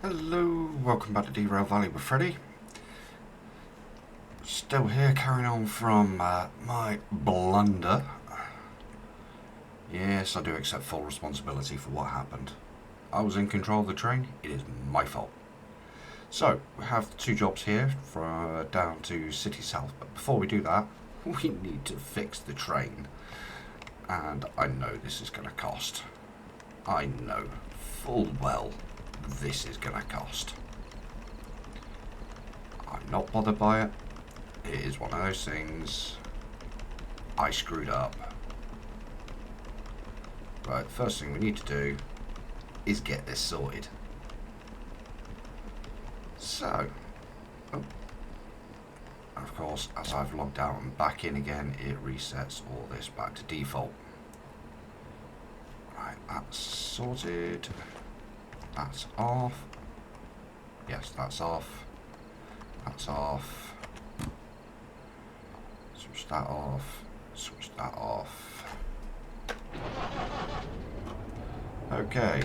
Hello, welcome back to Derail Valley with Freddy. Still here, carrying on from my blunder. Yes, I do accept full responsibility for what happened. I was in control of the train, it is my fault. So, we have two jobs here, from down to City South, but before we do that, we need to fix the train. And I know this is going to cost. I know full well this is going to cost. I'm not bothered by it. It is one of those things. I screwed up. Right, first thing we need to do is get this sorted. So, of course, as I've logged out and back in again, it resets all this back to default. Right, that's sorted. That's off. Yes, that's off. That's off. Switch that off. Switch that off. Okay.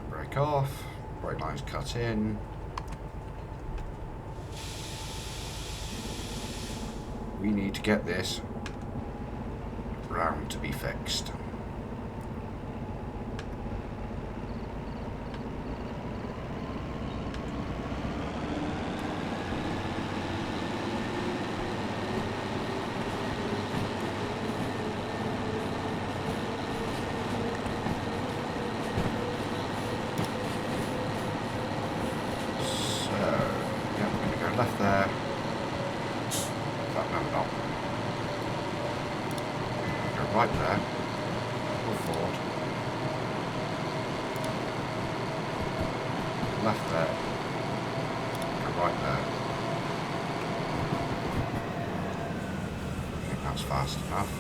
Brake off. Brake lines cut in. We need to get this round to be fixed. Left there. No, not. Go right there. Pull forward. Left there. Go right there. I think that's fast enough.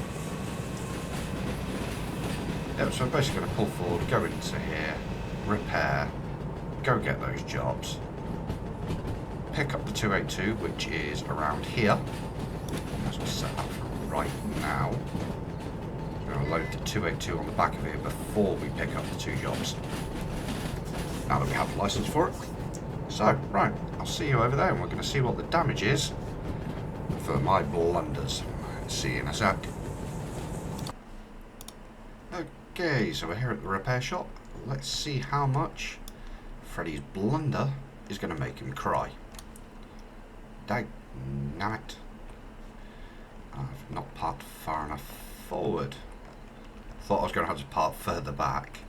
Yep, so I'm basically going to pull forward, go into here, repair, go get those jobs. Pick up the 282, which is around here. Let's just set that for right now. I'm going to load the 282 on the back of here before we pick up the two jobs. Now that we have the license for it. So, right, I'll see you over there and we're going to see what the damage is for my blunders. See you in a sec. Okay, so we're here at the repair shop. Let's see how much Freddy's blunder is going to make him cry. Dagnammit. I've not parked far enough forward. Thought I was going to have to park further back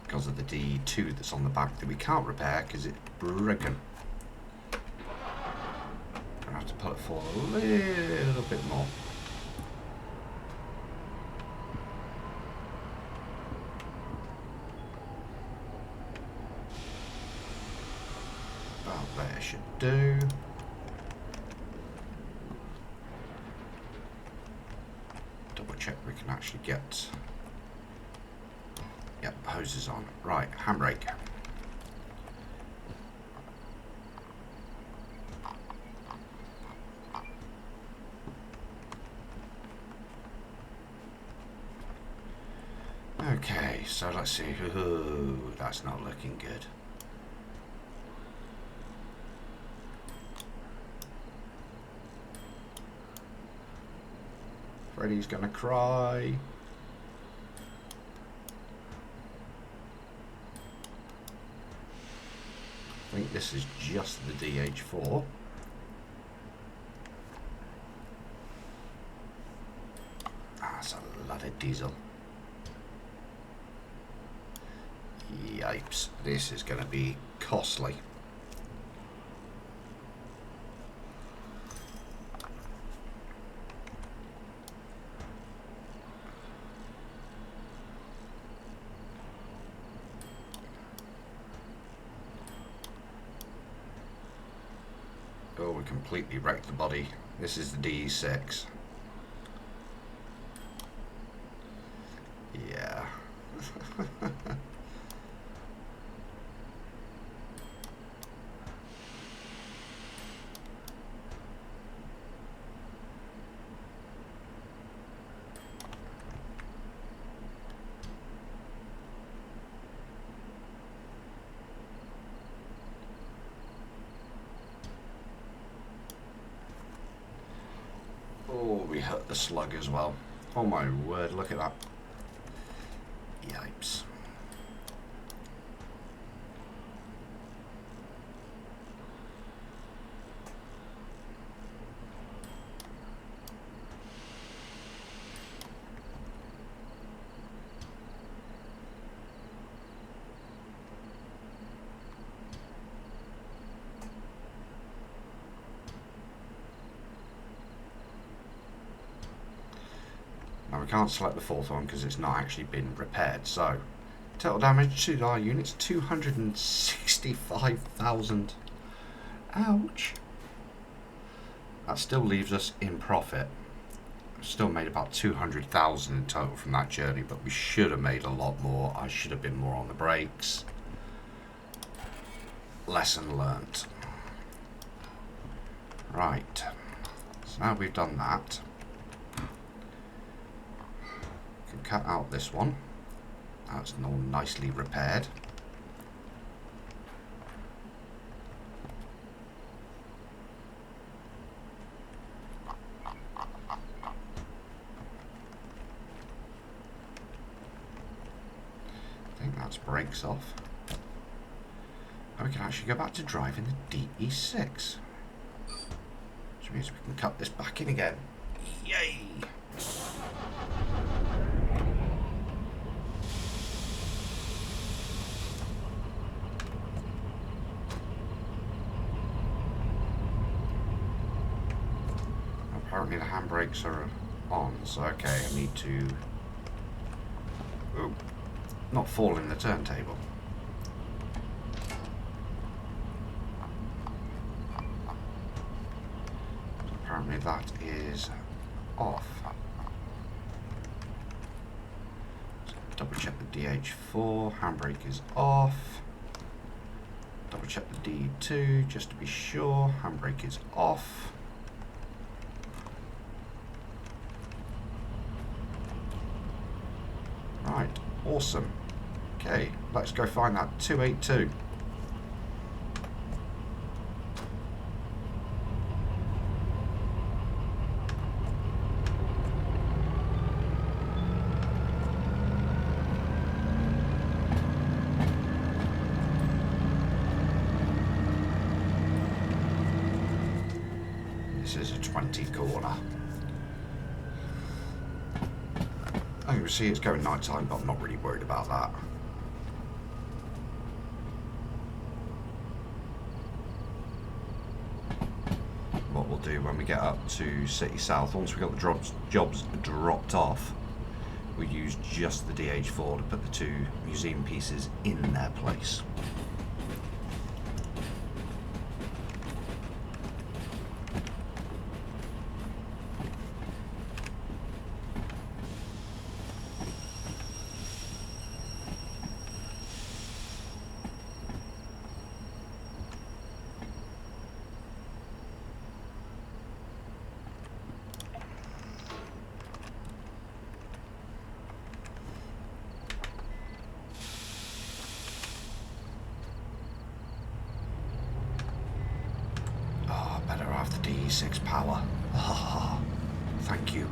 because of the D2 that's on the back that we can't repair because it's broken. Gonna have to put it forward a little bit more. About there should do. Double check we can actually get. Yep, hoses on. Right, handbrake. Okay, so let's see. Ooh, that's not looking good. Freddy's gonna cry. I think this is just the DH4. That's a lot of diesel. Yipes, this is gonna be costly. Oh, we completely wrecked the body. This is the DE6. Yeah. slug as well. Oh my word, look at that. Yipes. Now we can't select the fourth one because it's not actually been repaired. So, total damage to our units, 265,000. Ouch. That still leaves us in profit. Still made about 200,000 in total from that journey, but we should have made a lot more. I should have been more on the brakes. Lesson learnt. Right. So now we've done that. Cut out this one. That's all nicely repaired. I think that's brakes off. And we can actually go back to driving the DE6. Which means we can cut this back in again. Yay! Apparently the handbrakes are on, so okay, I need to not fall in the turntable. So apparently that is off. So double check the DH4, handbrake is off. Double check the D2 just to be sure, handbrake is off. Right, awesome. Okay, let's go find that 282. This is a 20 corner. Oh, you can see it's going night time, but I'm not really worried about that. What we'll do when we get up to City South, once we got the jobs dropped off, we use just the DH4 to put the two museum pieces in their place. Better have the DE6 power. Ah, thank you.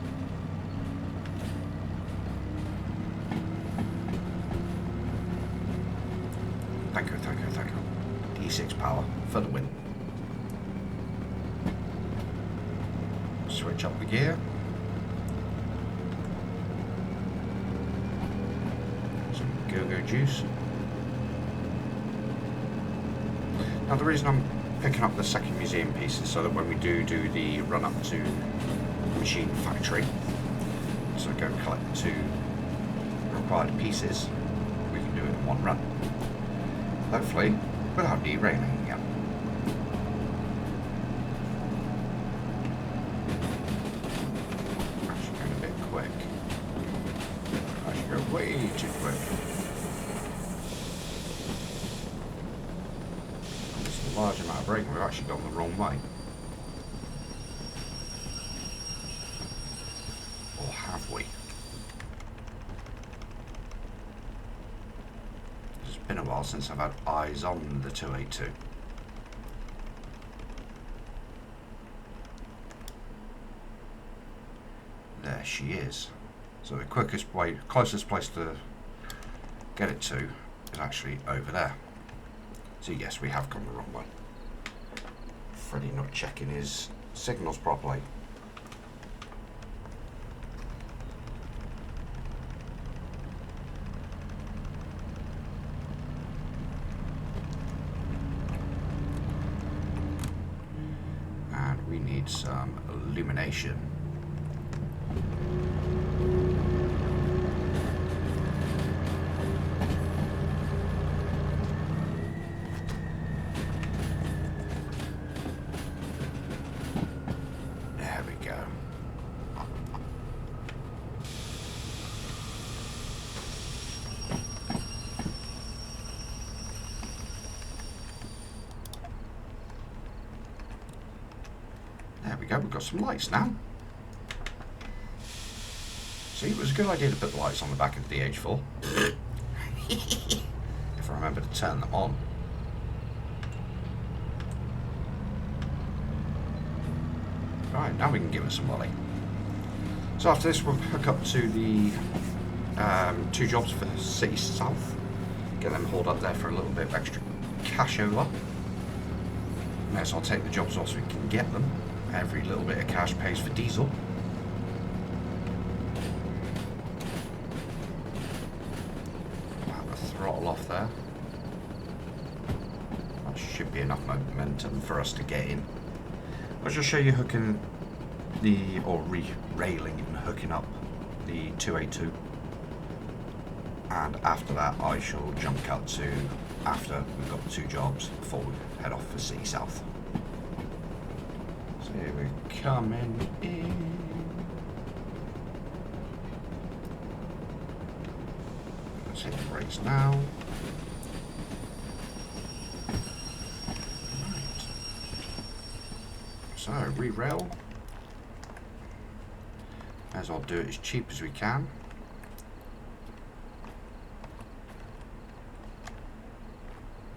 Thank you, thank you, thank you. DE6 power for the win. Switch up the gear. Some go-go juice. Now the reason I'm picking up the second museum piece is so that when we do the run up to the machine factory, so go and collect the two required pieces, we can do it in one run. Hopefully without derailing again. Actually going a bit quick. Actually go way too quick. Large amount of braking, we've actually gone the wrong way. Or have we? It's been a while since I've had eyes on the 282. There she is. So the quickest way, closest place to get it to is actually over there. So yes, we have gone the wrong way. Freddy not checking his signals properly. And we need some illumination. There we go, we've got some lights now. See, it was a good idea to put the lights on the back of the DH4. If I remember to turn them on. Right, now we can give it some volley. So after this, we'll hook up to the 2 jobs for City South. Get them hauled up there for a little bit of extra cash over. May as well take the jobs whilst we can get them. Every little bit of cash pays for diesel. Have the throttle off there. That should be enough momentum for us to get in. I'll just show you hooking or railing and hooking up the 282. And after that I shall jump cut to after we've got the 2 jobs before we head off for City South. So here we're coming in. Let's hit the brakes now. Right. So re-rail. May as well do it as cheap as we can.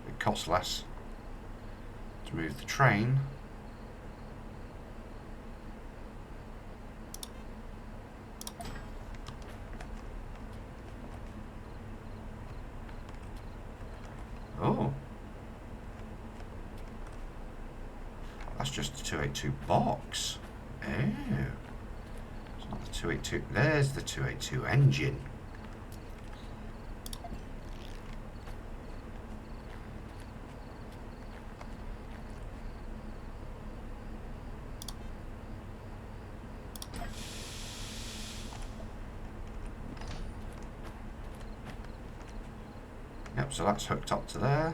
It costs less to move the train. Oh, that's just the 282 box. Oh, it's not the 282. There's the 282 engine. Yep, so that's hooked up to there.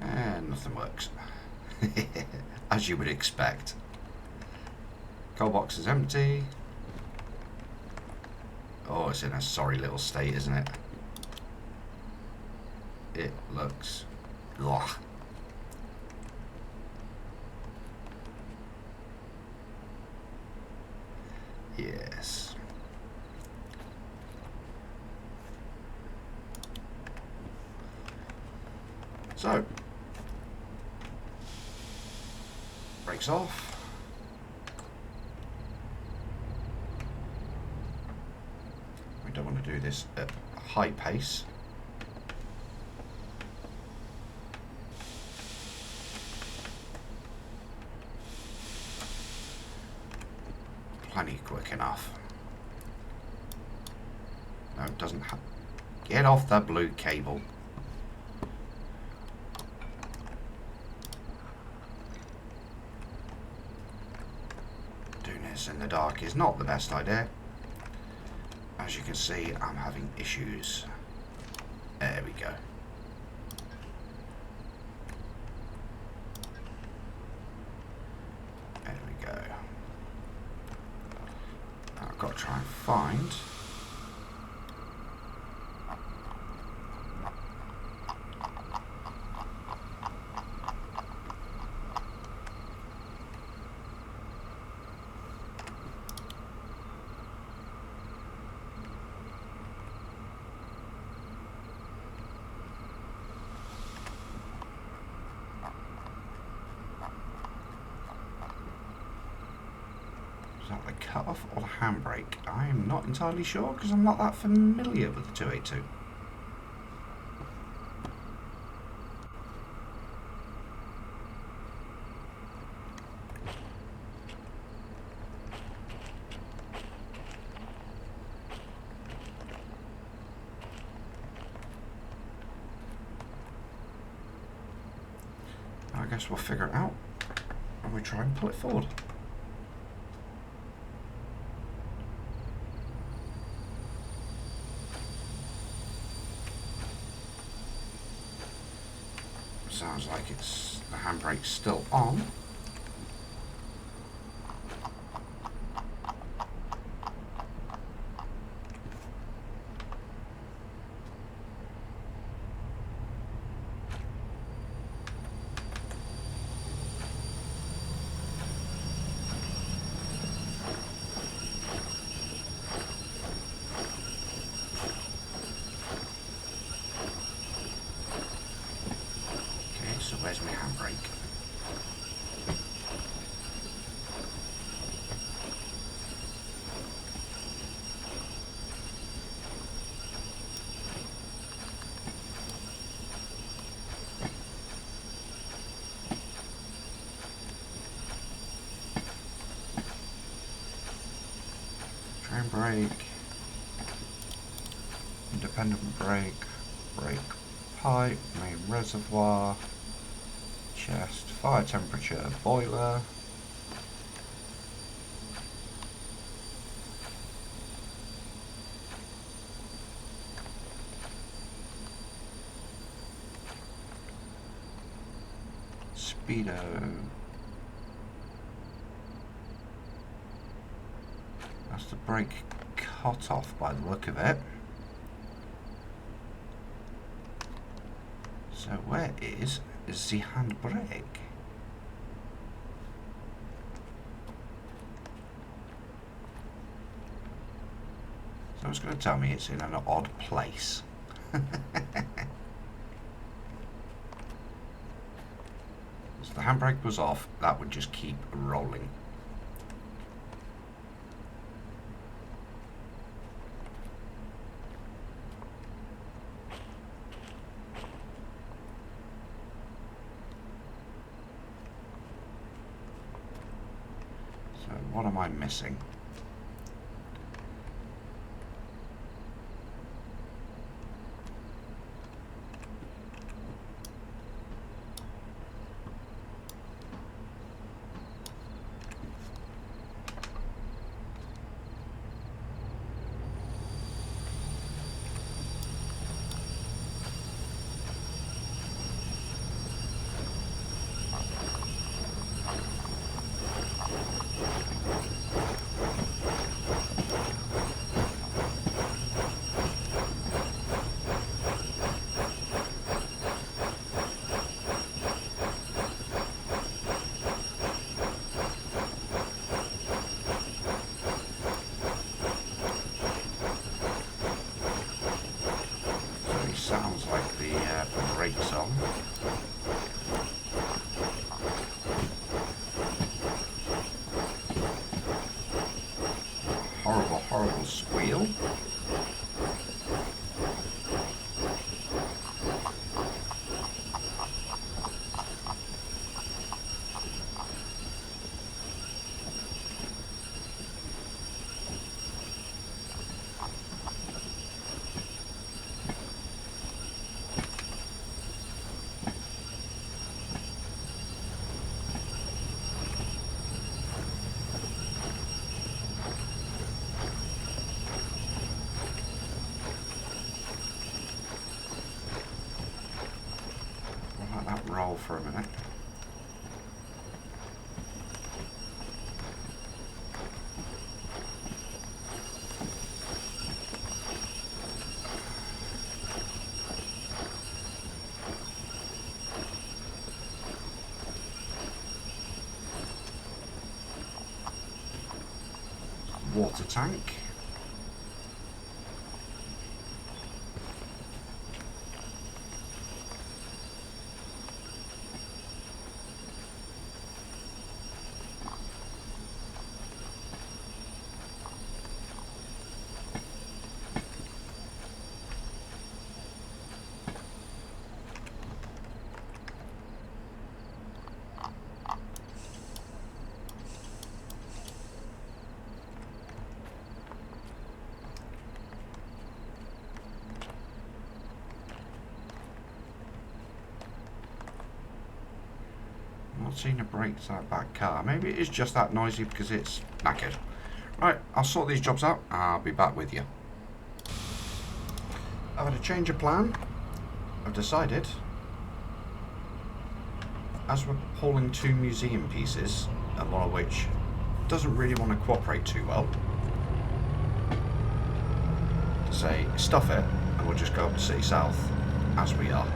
And nothing works. As you would expect. Coal box is empty. Oh, it's in a sorry little state, isn't it? It looks... ugh. Yes. So, brakes off. We don't want to do this at a high pace. Plenty quick enough. No, it doesn't have. Get off the blue cable. Doing this in the dark is not the best idea. As you can see, I'm having issues. There we go. There we go. I've got to try and find. Is that the cut-off or the handbrake? I am not entirely sure because I'm not that familiar with the 282. I guess we'll figure it out and we try and pull it forward. Sounds like it's the handbrake's still on. So where's my handbrake? Train brake, independent brake, brake pipe, main reservoir, chest, fire temperature, boiler. Speedo. That's the brake cut off by the look of it. So where is the handbrake? So it's going to tell me it's in an odd place. So the handbrake was off, that would just keep rolling. So what am I missing? Sounds like the brake's on. Horrible, horrible squeal. We'll let that roll for a minute. Water tank. Not seeing a brake to that back car. Maybe it is just that noisy because it's knackered. Right, I'll sort these jobs out. I'll be back with you. I've had a change of plan. I've decided, as we're hauling 2 museum pieces, a lot of which doesn't really want to cooperate too well, to say, stuff it, and we'll just go up to City South, as we are.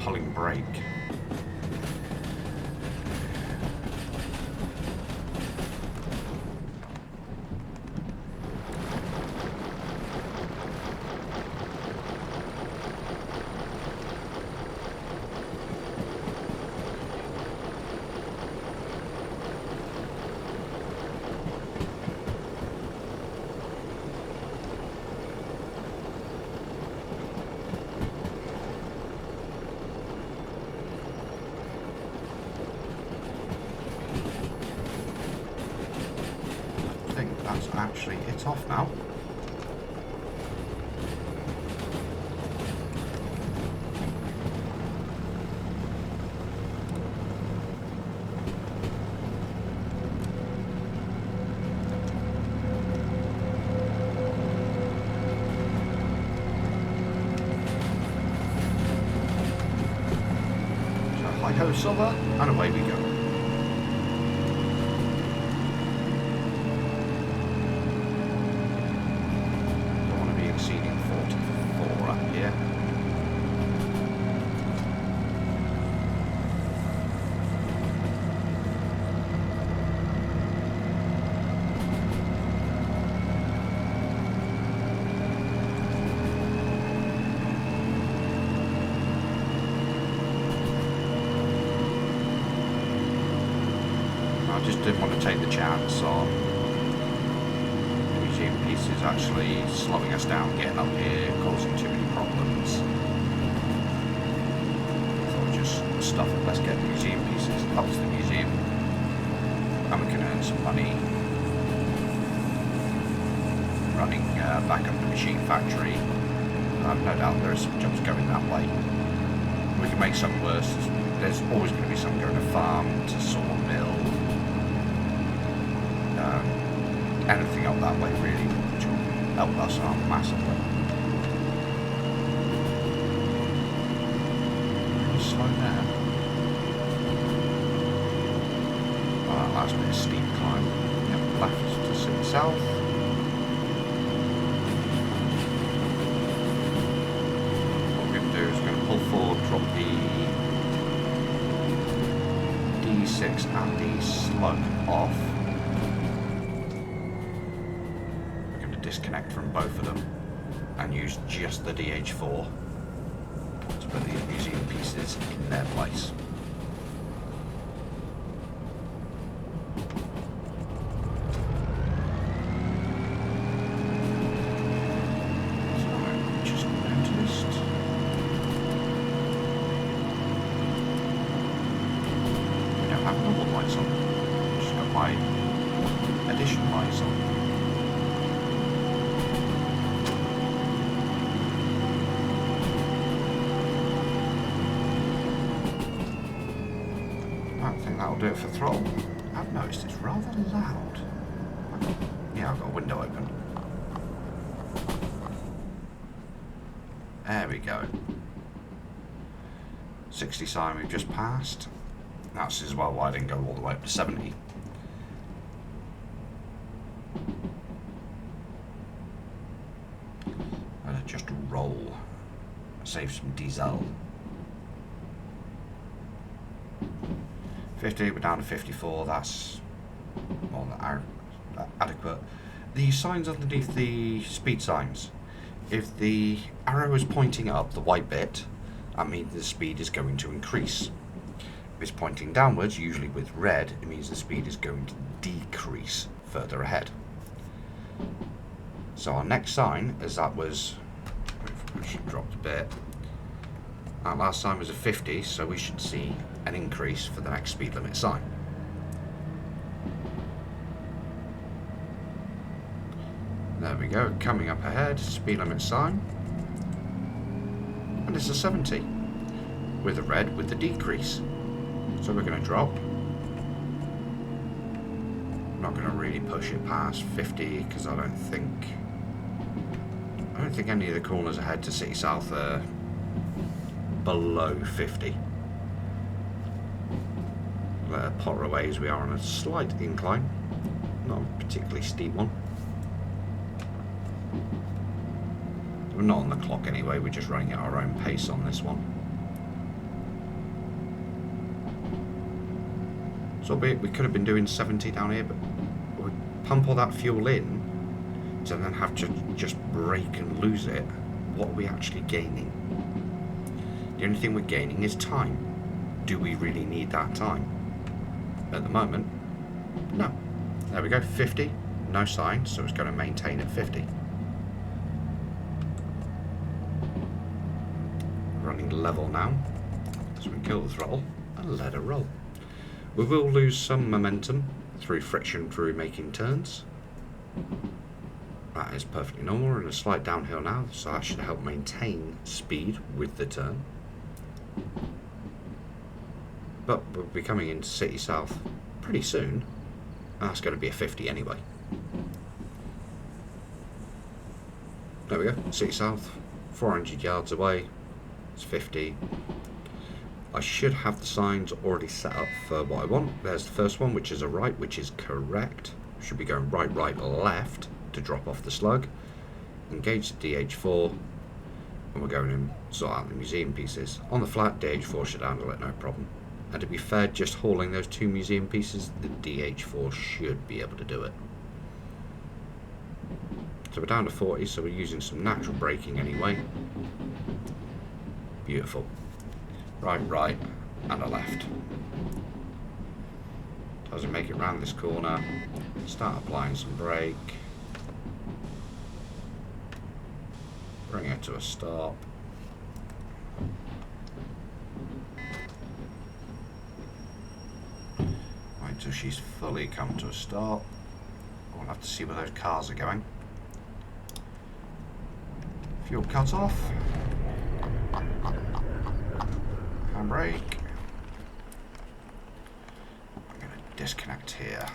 Pulling brake. That's actually it off now. So hi-ho silver, and away we go. Exceeding 44 up here. I just didn't want to take the chance on museum pieces actually slowing us down, getting up here, causing too many problems. So we'll just stuff it. Let's get the museum pieces up to the museum, and we can earn some money running back up the machine factory. No doubt there are some jobs going that way. We can make some worse. There's always going to be some going to farm, to sawmill, anything up that way really, which will help us out massively. Really slow down. Oh, that last bit of steep climb. Yep, left to City South. What we're going to do is we're going to pull forward, drop the D6 and the slug off. Disconnect from both of them and use just the DH4 to put these museum pieces in their place. So I just noticed we don't have normal lights on, I've just got my addition lights on. That'll do it for throttle. I've noticed it's rather loud. Yeah, I've got a window open. There we go. 60 sign we've just passed. That's as well why I didn't go all the way up to 70. And just roll. Save some diesel. 50, we're down to 54, that's more than adequate. The signs underneath the speed signs, if the arrow is pointing up, the white bit, that means the speed is going to increase. is pointing downwards, usually with red, it means the speed is going to decrease further ahead. So our next sign, as that was, actually dropped a bit, our last sign was a 50, so we should see an increase for the next speed limit sign. There we go, coming up ahead, speed limit sign, and it's a 70, with a red with the decrease. So we're going to drop. I'm not going to really push it past 50 because I don't think any of the corners ahead to City South are below 50. Let her potter away as we are on a slight incline, not a particularly steep one. We're not on the clock anyway, we're just running at our own pace on this one. So we could have been doing 70 down here, but we pump all that fuel in to then have to just brake and lose it. What are we actually gaining? The only thing we're gaining is time. Do we really need that time? At the moment, no. There we go, 50, no sign, so it's going to maintain at 50. Running level now, so we kill the throttle and let it roll. We will lose some momentum through friction through making turns. That is perfectly normal. We're in a slight downhill now, so that should help maintain speed with the turn. But we'll be coming into City South pretty soon, and that's going to be a 50 anyway. There we go, City South, 400 yards away, it's 50. I should have the signs already set up for what I want. There's the first one, which is a right, which is correct. Should be going right, right, left to drop off the slug. Engage the DH4, and we're going in, sort out the museum pieces. On the flat, DH4 should handle it, no problem. And to be fair, just hauling those two museum pieces, the DH4 should be able to do it. So we're down to 40, so we're using some natural braking anyway. Beautiful. Right, right, and a left. As we make it round this corner, start applying some brake. Bring it to a stop. Wait till she's fully come to a stop. We'll have to see where those cars are going. Fuel cut off. Handbrake. I'm going to disconnect here.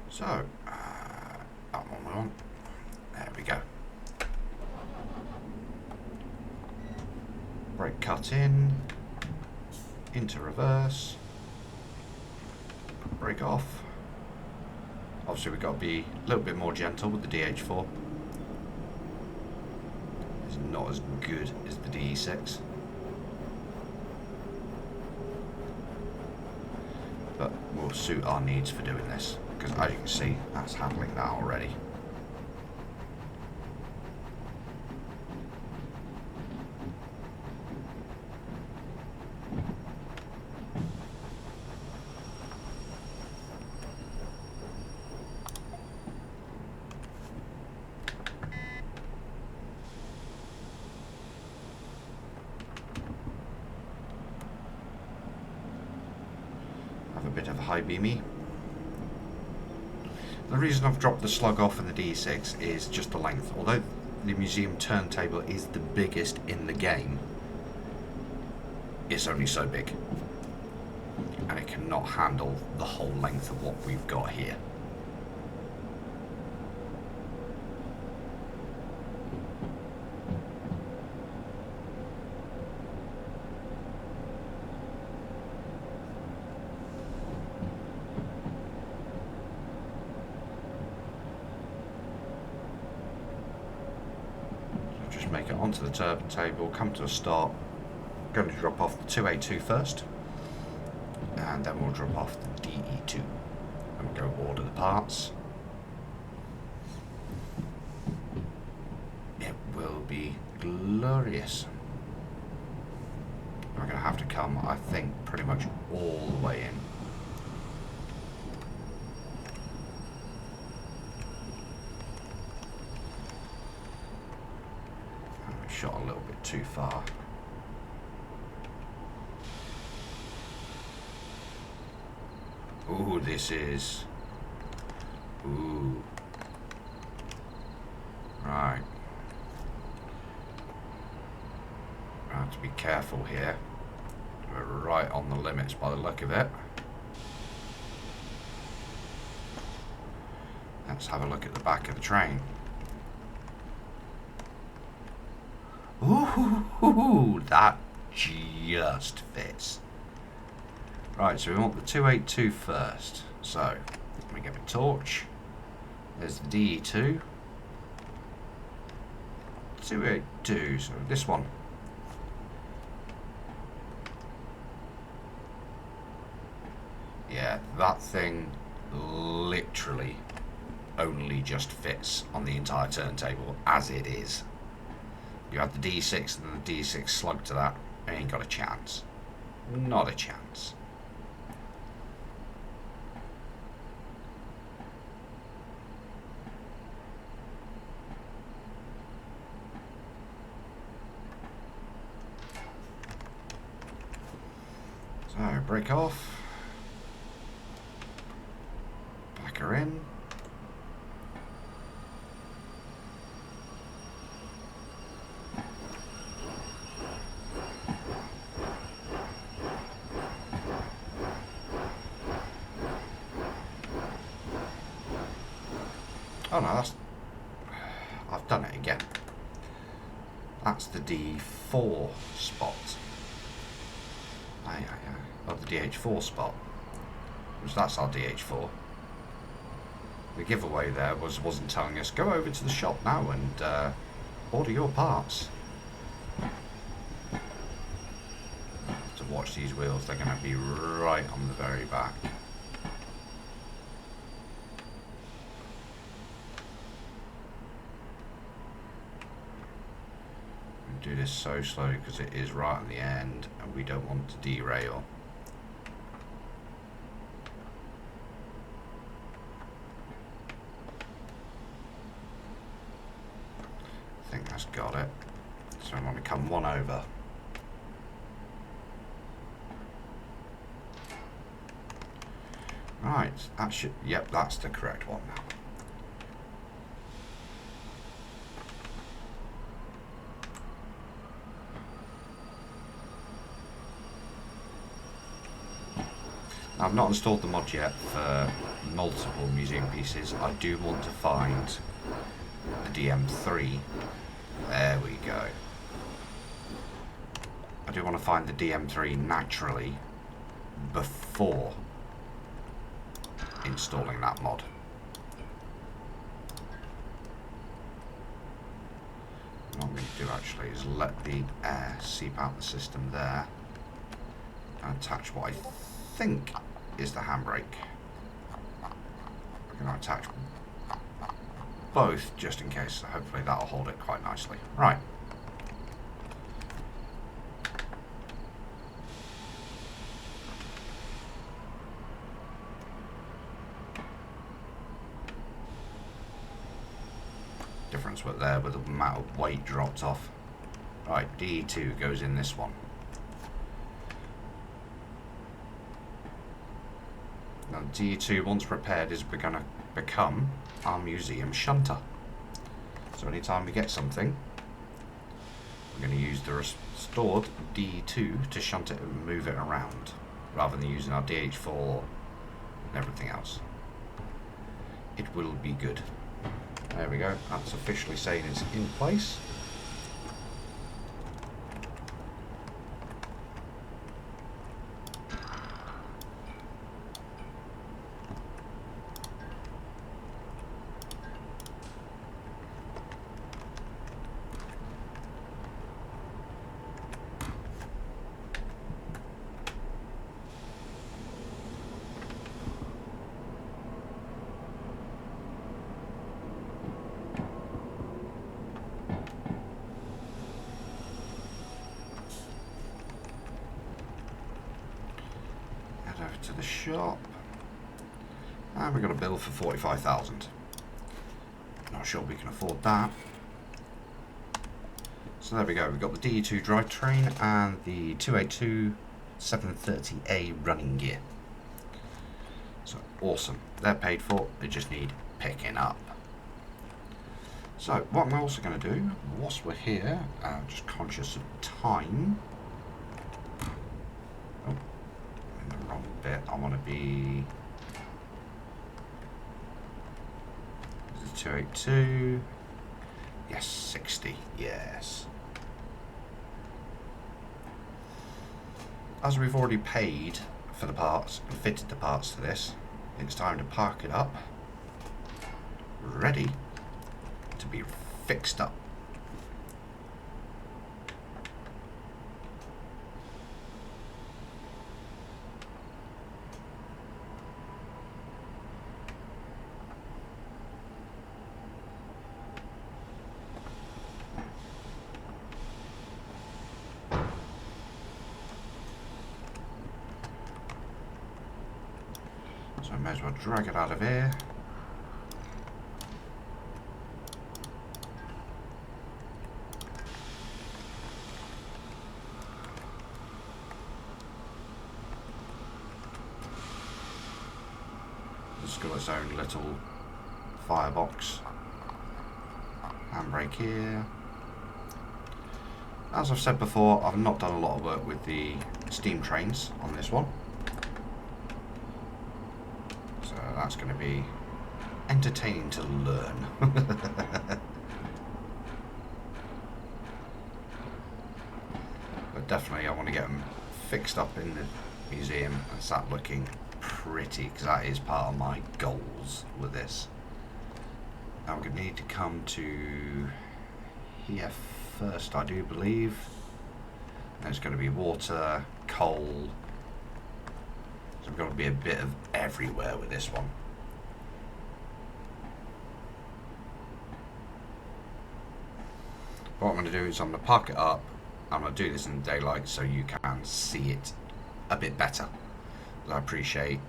So, that one we want. There we go. Brake cut in, into reverse. Brake off. Obviously we've got to be a little bit more gentle with the DH4. It's not as good as the DE6. But will suit our needs for doing this, because as you can see, that's handling that already. A bit of a high beamy. The reason I've dropped the slug off in the D6 is just the length. Although the museum turntable is the biggest in the game, it's only so big, and it cannot handle the whole length of what we've got here. Make it onto the turntable, come to a stop. Going to drop off the 282 first, and then we'll drop off the DE2, and we'll go order the parts. It will be glorious. We're going to have to come, I think, pretty much all the way in. I shot a little bit too far. Ooh, this is... Ooh. Right. I have to be careful here. We're right on the limits by the look of it. Let's have a look at the back of the train. Ooh, that just fits. Right, so we want the 282 first. So, let me get my torch. There's the DE2. 282, so this one. Yeah, that thing literally only just fits on the entire turntable as it is. You add the D6 and the D6 slug to that, ain't got a chance. Not a chance. So, break off. Back her in. Oh no, that's... I've done it again. That's the D4 spot. Oh, the DH4 spot. Which that's our DH4. The giveaway there wasn't telling us, go over to the shop now and order your parts. To watch these wheels, they're going to be right on the very back. Do this so slowly because it is right at the end and we don't want to derail. I think that's got it. So I want to come one over. Right, that should, yep, that's the correct one now. I've not installed the mod yet for multiple museum pieces. I do want to find the DM3. There we go. I do want to find the DM3 naturally before installing that mod. What I'm going to do actually is let the air seep out the system there and attach what I think is the handbrake. I'm going to attach both just in case. Hopefully that'll hold it quite nicely. Right. Difference with there with the amount of weight dropped off. Right, D2 goes in this one. Now D2, once prepared, is going to become our museum shunter. So anytime we get something, we're going to use the restored D2 to shunt it and move it around, rather than using our DH4 and everything else. It will be good. There we go, that's officially saying it's in place. shop. And we've got a bill for 45,000. Not sure we can afford that. So there we go. We've got the DE2 drivetrain and the 282 730A running gear. So awesome. They're paid for. They just need picking up. So what I'm also going to do, whilst we're here, just conscious of time. Oh, in the wrong bit. I want to be... 282. Yes, 60. Yes. As we've already paid for the parts and fitted the parts to this, it's time to park it up, ready to be fixed up. So I may as well drag it out of here. It's got its own little firebox. Handbrake here. As I've said before, I've not done a lot of work with the steam trains on this one. So that's going to be entertaining to learn. But definitely I want to get them fixed up in the museum and start looking pretty, because that is part of my goals with this. Now we're going to need to come to here first, I do believe. There's going to be water, coal. So we've got to be a bit of everywhere with this one. What I'm going to do is I'm going to park it up. I'm going to do this in the daylight so you can see it a bit better. I appreciate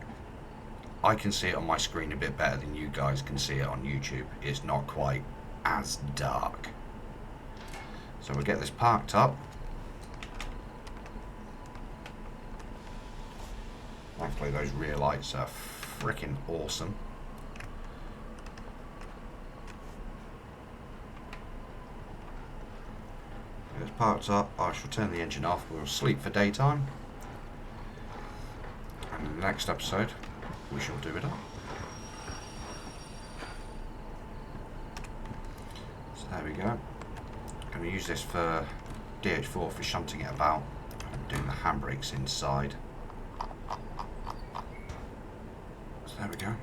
I can see it on my screen a bit better than you guys can see it on YouTube. It's not quite as dark. So we'll get this parked up. Thankfully those rear lights are freaking awesome. Get this parked up, I shall turn the engine off. We'll sleep for daytime. And in the next episode, we shall do it up. So there we go. I'm going to use this for DH4 for shunting it about. I'm doing the handbrakes inside. So there we go.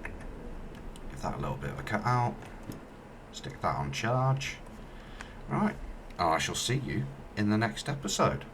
Give that a little bit of a cut out. Stick that on charge. Right. I shall see you in the next episode.